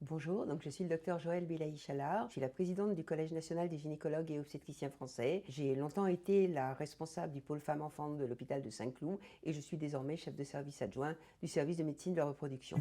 Bonjour, donc je suis le docteur Joëlle Belaïch-Allard, je suis la présidente du Collège national des gynécologues et obstétriciens français. J'ai longtemps été la responsable du pôle femmes-enfants de l'hôpital de Saint-Cloud et je suis désormais chef de service adjoint du service de médecine de la reproduction.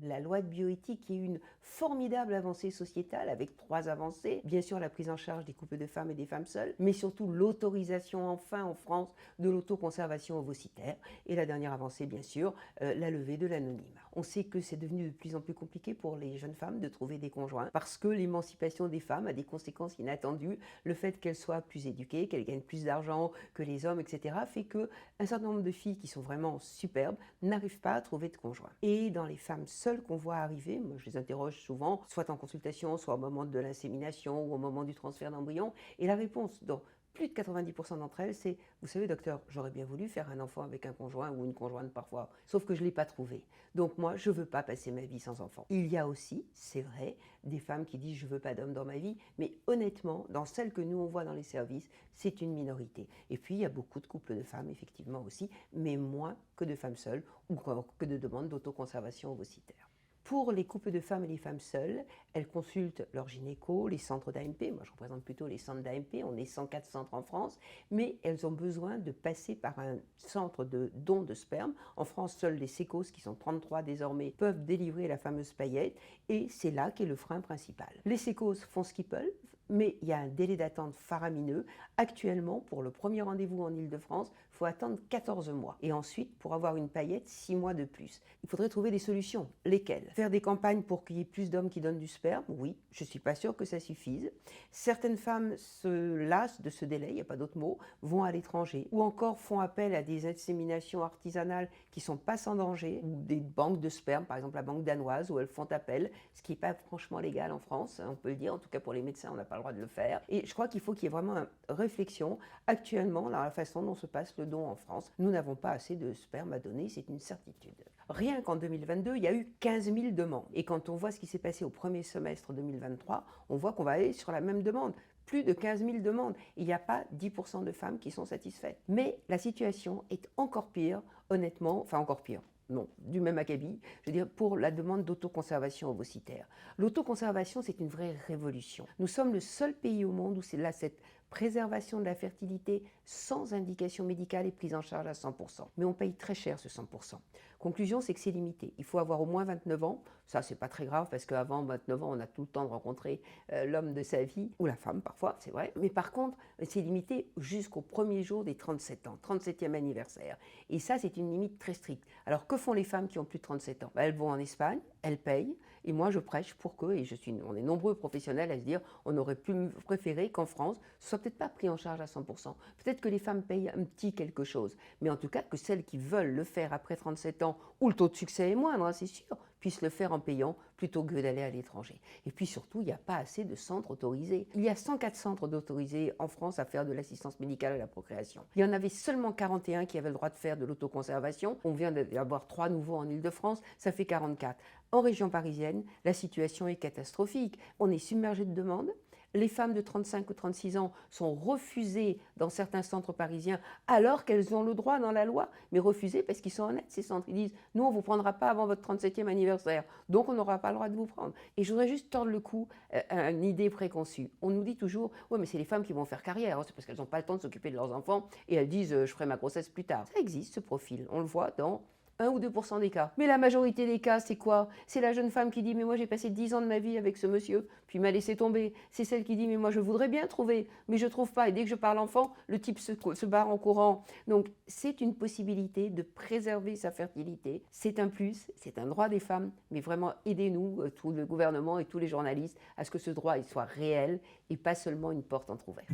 La loi de bioéthique est une formidable avancée sociétale avec 3 avancées. Bien sûr, la prise en charge des couples de femmes et des femmes seules, mais surtout l'autorisation enfin en France de l'autoconservation ovocytaire. Et la dernière avancée, bien sûr, la levée de l'anonymat. On sait que c'est devenu de plus en plus compliqué pour les jeunes femmes de trouver des conjoints parce que l'émancipation des femmes a des conséquences inattendues. Le fait qu'elles soient plus éduquées, qu'elles gagnent plus d'argent que les hommes, etc., fait qu'un certain nombre de filles qui sont vraiment superbes n'arrivent pas à trouver de conjoint. Et dans les femmes seules qu'on voit arriver, moi je les interroge souvent, soit en consultation, soit au moment de l'insémination ou au moment du transfert d'embryon, et la réponse dans plus de 90% d'entre elles, c'est « Vous savez, docteur, j'aurais bien voulu faire un enfant avec un conjoint ou une conjointe parfois, sauf que je ne l'ai pas trouvé. Donc moi, je ne veux pas passer ma vie sans enfant. » Il y a aussi, c'est vrai, des femmes qui disent « Je ne veux pas d'homme dans ma vie », mais honnêtement, dans celles que nous on voit dans les services, c'est une minorité. Et puis, il y a beaucoup de couples de femmes, effectivement aussi, mais moins que de femmes seules ou que de demandes d'autoconservation ovocytaire. Pour les couples de femmes et les femmes seules, elles consultent leur gynéco, les centres d'AMP, moi je représente plutôt les centres d'AMP, on est 104 centres en France, mais elles ont besoin de passer par un centre de don de sperme. En France, seuls les sécos, qui sont 33 désormais, peuvent délivrer la fameuse paillette, et c'est là qu'est le frein principal. Les sécos font ce qu'ils peuvent, mais il y a un délai d'attente faramineux. Actuellement, pour le premier rendez-vous en Ile-de-France, il faut attendre 14 mois. Et ensuite, pour avoir une paillette, 6 mois de plus. Il faudrait trouver des solutions. Lesquelles? Faire des campagnes pour qu'il y ait plus d'hommes qui donnent du sperme? Oui, je ne suis pas sûre que ça suffise. Certaines femmes se lassent de ce délai, il n'y a pas d'autre mot, vont à l'étranger, ou encore font appel à des inséminations artisanales qui ne sont pas sans danger, ou des banques de sperme, par exemple la banque danoise, où elles font appel, ce qui n'est pas franchement légal en France, on peut le dire, en tout cas pour les médecins, on n'a pas le droit de le faire. Et je crois qu'il faut qu'il y ait vraiment une réflexion actuellement dans la façon dont se passe le don en France. Nous n'avons pas assez de sperme à donner, c'est une certitude. Rien qu'en 2022, il y a eu 15 000 demandes. Et quand on voit ce qui s'est passé au premier semestre 2023, on voit qu'on va aller sur la même demande. Plus de 15 000 demandes. Il n'y a pas 10% de femmes qui sont satisfaites. Mais la situation est encore pire, honnêtement, enfin encore pire. Non, du même acabit, je veux dire, pour la demande d'autoconservation ovocytaire. L'autoconservation, c'est une vraie révolution. Nous sommes le seul pays au monde où c'est là cette préservation de la fertilité sans indication médicale et prise en charge à 100%. Mais on paye très cher ce 100%. Conclusion, c'est que c'est limité. Il faut avoir au moins 29 ans. Ça, c'est pas très grave parce qu'avant 29 ans, on a tout le temps de rencontrer l'homme de sa vie, ou la femme parfois, c'est vrai. Mais par contre, c'est limité jusqu'au premier jour des 37 ans, 37e anniversaire. Et ça, c'est une limite très stricte. Alors, que font les femmes qui ont plus de 37 ans? Elles vont en Espagne, elles payent, et moi je prêche pour que, et on est nombreux professionnels à se dire, on aurait préféré qu'en France, ce soit peut-être pas pris en charge à 100%. Peut-être que les femmes payent un petit quelque chose, mais en tout cas que celles qui veulent le faire après 37 ans, où le taux de succès est moindre, hein, c'est sûr, puissent le faire en payant plutôt que d'aller à l'étranger. Et puis surtout, il n'y a pas assez de centres autorisés. Il y a 104 centres d'autorisés en France à faire de l'assistance médicale à la procréation. Il y en avait seulement 41 qui avaient le droit de faire de l'autoconservation. On vient d'avoir 3 nouveaux en Ile-de-France, ça fait 44. En région parisienne, la situation est catastrophique. On est submergé de demandes. Les femmes de 35 ou 36 ans sont refusées dans certains centres parisiens alors qu'elles ont le droit dans la loi, mais refusées parce qu'ils sont honnêtes, ces centres. Ils disent « Nous, on ne vous prendra pas avant votre 37e anniversaire, donc on n'aura pas le droit de vous prendre. » Et je voudrais juste tordre le cou à une idée préconçue. On nous dit toujours « Ouais, mais c'est les femmes qui vont faire carrière, hein, c'est parce qu'elles n'ont pas le temps de s'occuper de leurs enfants et elles disent « Je ferai ma grossesse plus tard. » Ça existe, ce profil. On le voit dans 1 ou 2% des cas. Mais la majorité des cas, c'est quoi? C'est la jeune femme qui dit « Mais moi, j'ai passé 10 ans de ma vie avec ce monsieur, puis il m'a laissé tomber. » C'est celle qui dit « Mais moi, je voudrais bien trouver, mais je ne trouve pas. » Et dès que je parle enfant, le type se barre en courant. Donc, c'est une possibilité de préserver sa fertilité. C'est un plus, c'est un droit des femmes, mais vraiment, aidez-nous, tout le gouvernement et tous les journalistes, à ce que ce droit il soit réel et pas seulement une porte entrouverte.